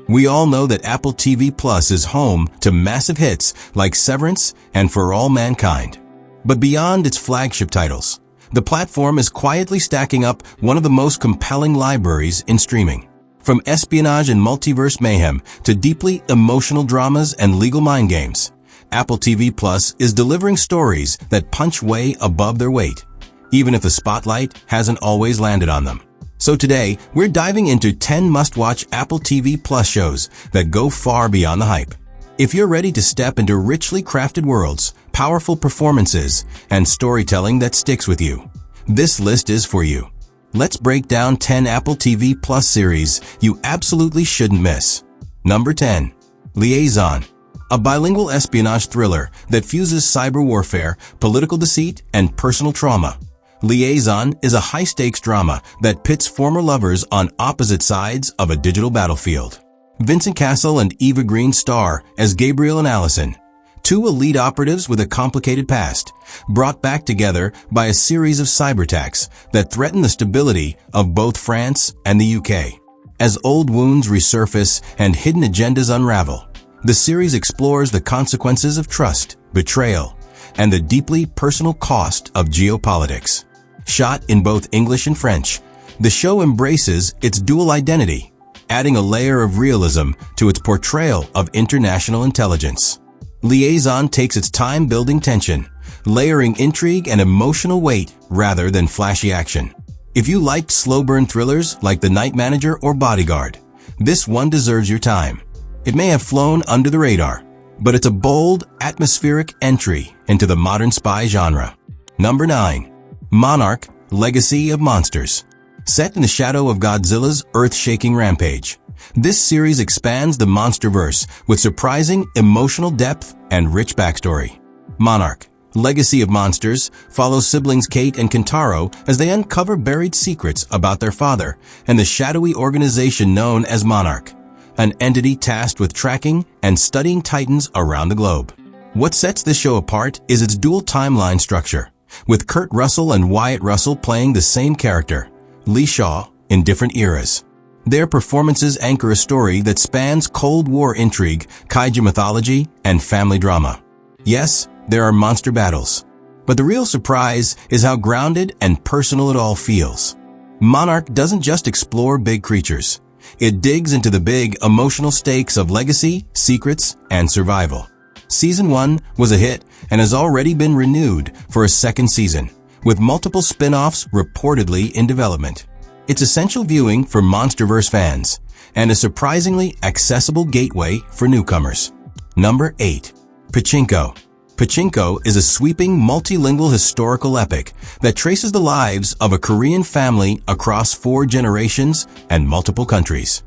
We all know that Apple TV Plus is home to massive hits like Severance and For All Mankind. But beyond its flagship titles, the platform is quietly stacking up one of the most compelling libraries in streaming. From espionage and multiverse mayhem to deeply emotional dramas and legal mind games, Apple TV Plus is delivering stories that punch way above their weight, even if the spotlight hasn't always landed on them. So today, we're diving into 10 must-watch Apple TV Plus shows that go far beyond the hype. If you're ready to step into richly crafted worlds, powerful performances, and storytelling that sticks with you, this list is for you. Let's break down 10 Apple TV Plus series you absolutely shouldn't miss. Number 10. Liaison. A bilingual espionage thriller that fuses cyber warfare, political deceit, and personal trauma. Liaison is a high-stakes drama that pits former lovers on opposite sides of a digital battlefield. Vincent Cassel and Eva Green star as Gabriel and Allison, two elite operatives with a complicated past, brought back together by a series of cyber attacks that threaten the stability of both France and the UK. As old wounds resurface and hidden agendas unravel, the series explores the consequences of trust, betrayal, and the deeply personal cost of geopolitics. Shot in both English and French, the show embraces its dual identity, adding a layer of realism to its portrayal of international intelligence. Liaison takes its time building tension, layering intrigue and emotional weight rather than flashy action. If you liked slow-burn thrillers like The Night Manager or Bodyguard, this one deserves your time. It may have flown under the radar, but it's a bold, atmospheric entry into the modern spy genre. Number 9. Monarch: Legacy of Monsters. Set in the shadow of Godzilla's earth-shaking rampage, this series expands the monsterverse with surprising emotional depth and rich backstory. Monarch: Legacy of Monsters follows siblings Kate and Kentaro as they uncover buried secrets about their father and the shadowy organization known as Monarch, an entity tasked with tracking and studying titans around the globe. What sets this show apart is its dual timeline structure, with Kurt Russell and Wyatt Russell playing the same character, Lee Shaw, in different eras. Their performances anchor a story that spans Cold War intrigue, kaiju mythology, and family drama. Yes, there are monster battles, but the real surprise is how grounded and personal it all feels. Monarch doesn't just explore big creatures. It digs into the big emotional stakes of legacy, secrets, and survival. Season 1 was a hit and has already been renewed for a second season, with multiple spin-offs reportedly in development. It's essential viewing for MonsterVerse fans and a surprisingly accessible gateway for newcomers. Number 8. Pachinko. Pachinko is a sweeping multilingual historical epic that traces the lives of a Korean family across 4 generations and multiple countries.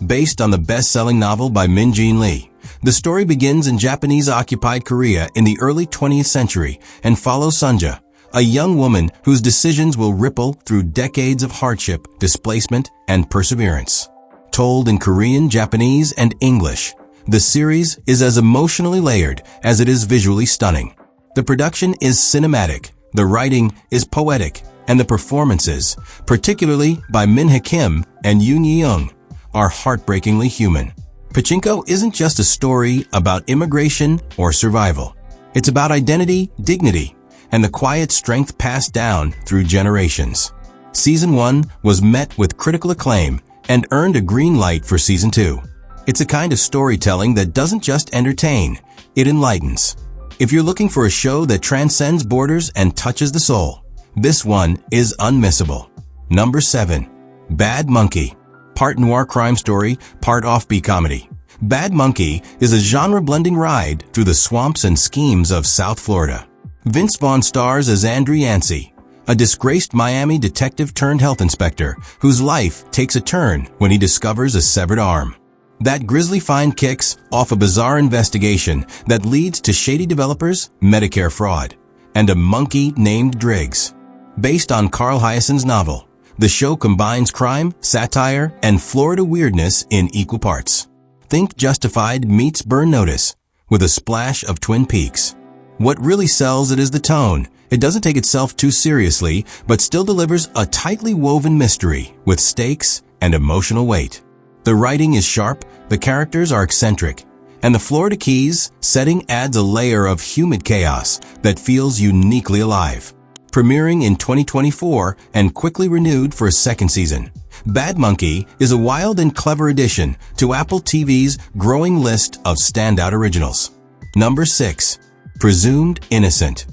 Based on the best-selling novel by Min-Jin Lee, the story begins in Japanese-occupied Korea in the early 20th century and follows Sunja, a young woman whose decisions will ripple through decades of hardship, displacement, and perseverance. Told in Korean, Japanese, and English, the series is as emotionally layered as it is visually stunning. The production is cinematic, the writing is poetic, and the performances, particularly by Min Hye Kim and Yoon Ye-young, are heartbreakingly human. Pachinko isn't just a story about immigration or survival. It's about identity, dignity, and the quiet strength passed down through generations. Season 1 was met with critical acclaim and earned a green light for Season 2. It's a kind of storytelling that doesn't just entertain, it enlightens. If you're looking for a show that transcends borders and touches the soul, this one is unmissable. Number 7. Bad Monkey. Part noir crime story, part offbeat comedy. Bad Monkey is a genre-blending ride through the swamps and schemes of South Florida. Vince Vaughn stars as Andrew Yancey, a disgraced Miami detective turned health inspector whose life takes a turn when he discovers a severed arm. That grisly find kicks off a bizarre investigation that leads to shady developers, Medicare fraud, and a monkey named Driggs. Based on Carl Hyacин's novel, the show combines crime, satire, and Florida weirdness in equal parts. Think Justified meets Burn Notice, with a splash of Twin Peaks. What really sells it is the tone. It doesn't take itself too seriously, but still delivers a tightly woven mystery with stakes and emotional weight. The writing is sharp, the characters are eccentric, and the Florida Keys setting adds a layer of humid chaos that feels uniquely alive. Premiering in 2024 and quickly renewed for a second season, Bad Monkey is a wild and clever addition to Apple TV's growing list of standout originals. Number 6. Presumed Innocent.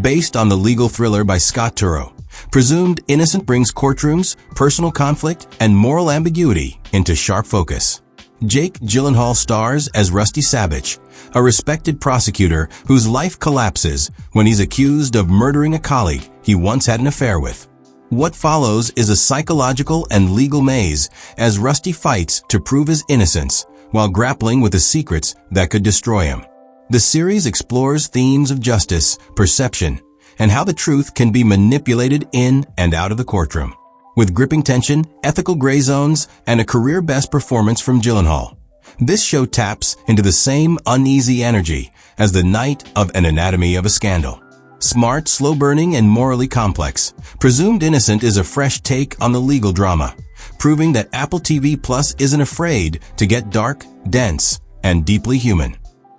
Based on the legal thriller by Scott Turow, Presumed Innocent brings courtrooms, personal conflict, and moral ambiguity into sharp focus. Jake Gyllenhaal stars as Rusty Sabich, a respected prosecutor whose life collapses when he's accused of murdering a colleague he once had an affair with. What follows is a psychological and legal maze as Rusty fights to prove his innocence while grappling with the secrets that could destroy him. The series explores themes of justice, perception, and how the truth can be manipulated in and out of the courtroom. With gripping tension, ethical gray zones, and a career-best performance from Gyllenhaal, this show taps into the same uneasy energy as The Night of an Anatomy of a Scandal. Smart, slow-burning, and morally complex, Presumed Innocent is a fresh take on the legal drama, proving that Apple TV Plus isn't afraid to get dark, dense, and deeply human.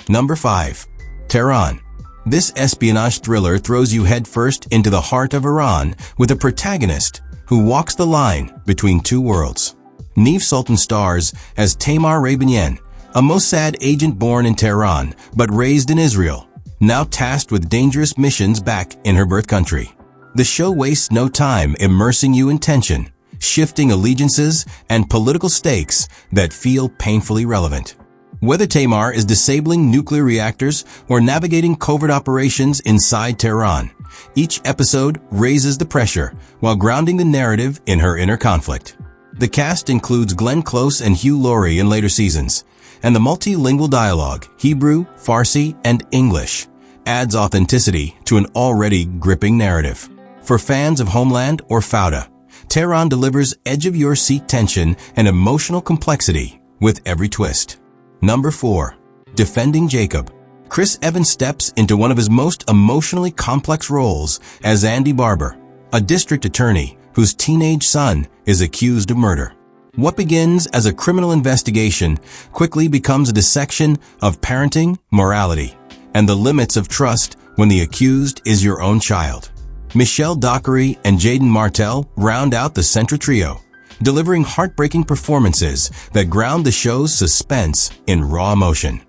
Number 5. Tehran. This espionage thriller throws you headfirst into the heart of Iran with a protagonist who walks the line between two worlds. Neve Sultan stars as Tamar Rabinian, a Mossad agent born in Tehran but raised in Israel, now tasked with dangerous missions back in her birth country. The show wastes no time immersing you in tension, shifting allegiances, and political stakes that feel painfully relevant. Whether Tamar is disabling nuclear reactors or navigating covert operations inside Tehran, each episode raises the pressure while grounding the narrative in her inner conflict. The cast includes Glenn Close and Hugh Laurie in later seasons, and the multilingual dialogue, Hebrew, Farsi, and English, adds authenticity to an already gripping narrative. For fans of Homeland or Fauda, Tehran delivers edge-of-your-seat tension and emotional complexity with every twist. Number 4. Defending Jacob. Chris Evans steps into one of his most emotionally complex roles as Andy Barber, a district attorney whose teenage son is accused of murder. What begins as a criminal investigation quickly becomes a dissection of parenting, morality, and the limits of trust when the accused is your own child. Michelle Dockery and Jaden Martell round out the central trio, delivering heartbreaking performances that ground the show's suspense in raw emotion.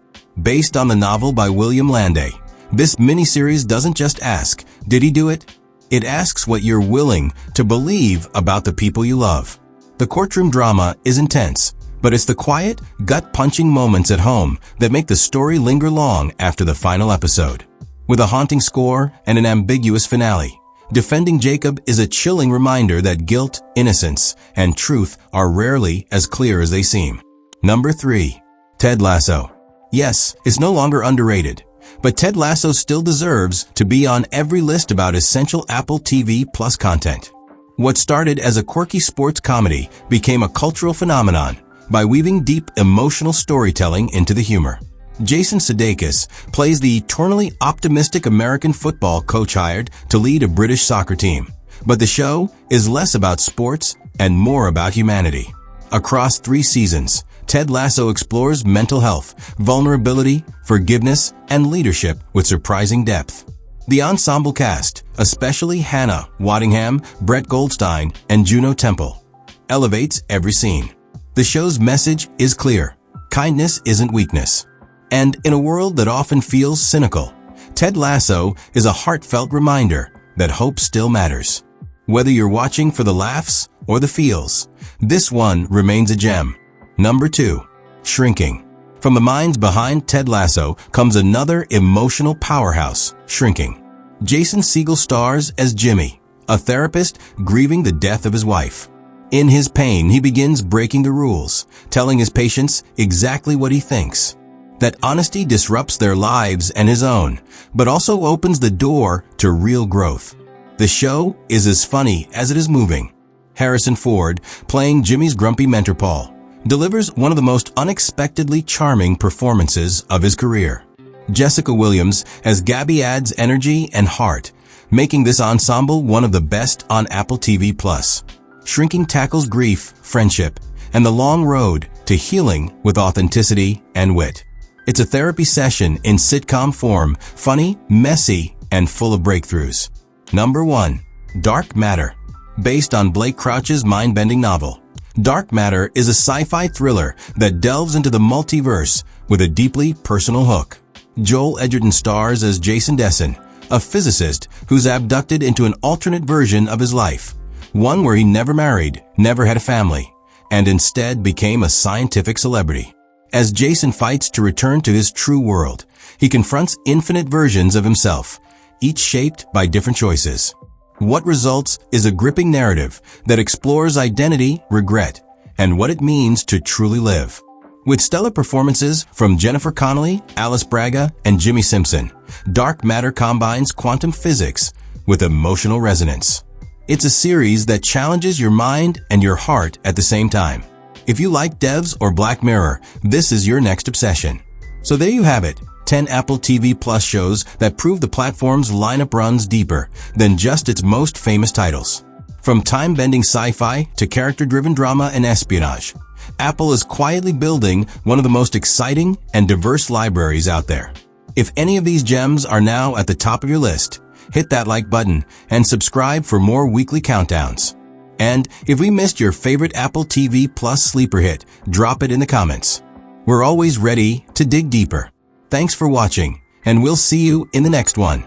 Based on the novel by William Landay, this miniseries doesn't just ask, did he do it? It asks what you're willing to believe about the people you love. The courtroom drama is intense, but it's the quiet, gut-punching moments at home that make the story linger long after the final episode. With a haunting score and an ambiguous finale, Defending Jacob is a chilling reminder that guilt, innocence, and truth are rarely as clear as they seem. Number 3. Ted Lasso. Yes, it's no longer underrated, but Ted Lasso still deserves to be on every list about essential Apple TV Plus content. What started as a quirky sports comedy became a cultural phenomenon by weaving deep emotional storytelling into the humor. Jason Sudeikis plays the eternally optimistic American football coach hired to lead a British soccer team. But the show is less about sports and more about humanity. Across 3 seasons, Ted Lasso explores mental health, vulnerability, forgiveness, and leadership with surprising depth. The ensemble cast, especially Hannah Waddingham, Brett Goldstein, and Juno Temple, elevates every scene. The show's message is clear: kindness isn't weakness. And in a world that often feels cynical, Ted Lasso is a heartfelt reminder that hope still matters. Whether you're watching for the laughs or the feels, this one remains a gem. Number 2. Shrinking. From the minds behind Ted Lasso comes another emotional powerhouse, Shrinking. Jason Segel stars as Jimmy, a therapist grieving the death of his wife. In his pain, he begins breaking the rules, telling his patients exactly what he thinks. That honesty disrupts their lives and his own, but also opens the door to real growth. The show is as funny as it is moving. Harrison Ford, playing Jimmy's grumpy mentor Paul, delivers one of the most unexpectedly charming performances of his career. Jessica Williams as Gabby adds energy and heart, making this ensemble one of the best on Apple TV+. Shrinking tackles grief, friendship, and the long road to healing with authenticity and wit. It's a therapy session in sitcom form, funny, messy, and full of breakthroughs. Number 1. Dark Matter. Based on Blake Crouch's mind-bending novel, Dark Matter is a sci-fi thriller that delves into the multiverse with a deeply personal hook. Joel Edgerton stars as Jason Dessen, a physicist who's abducted into an alternate version of his life, one where he never married, never had a family, and instead became a scientific celebrity. As Jason fights to return to his true world, he confronts infinite versions of himself, each shaped by different choices. What results is a gripping narrative that explores identity, regret, and what it means to truly live. With stellar performances from Jennifer Connelly, Alice Braga, and Jimmy Simpson, Dark Matter combines quantum physics with emotional resonance. It's a series that challenges your mind and your heart at the same time. If you like Devs or Black Mirror, this is your next obsession. So there you have it, 10 Apple TV Plus shows that prove the platform's lineup runs deeper than just its most famous titles. From time-bending sci-fi to character-driven drama and espionage, Apple is quietly building one of the most exciting and diverse libraries out there. If any of these gems are now at the top of your list, hit that like button and subscribe for more weekly countdowns. And if we missed your favorite Apple TV Plus sleeper hit, drop it in the comments. We're always ready to dig deeper. Thanks for watching, and we'll see you in the next one.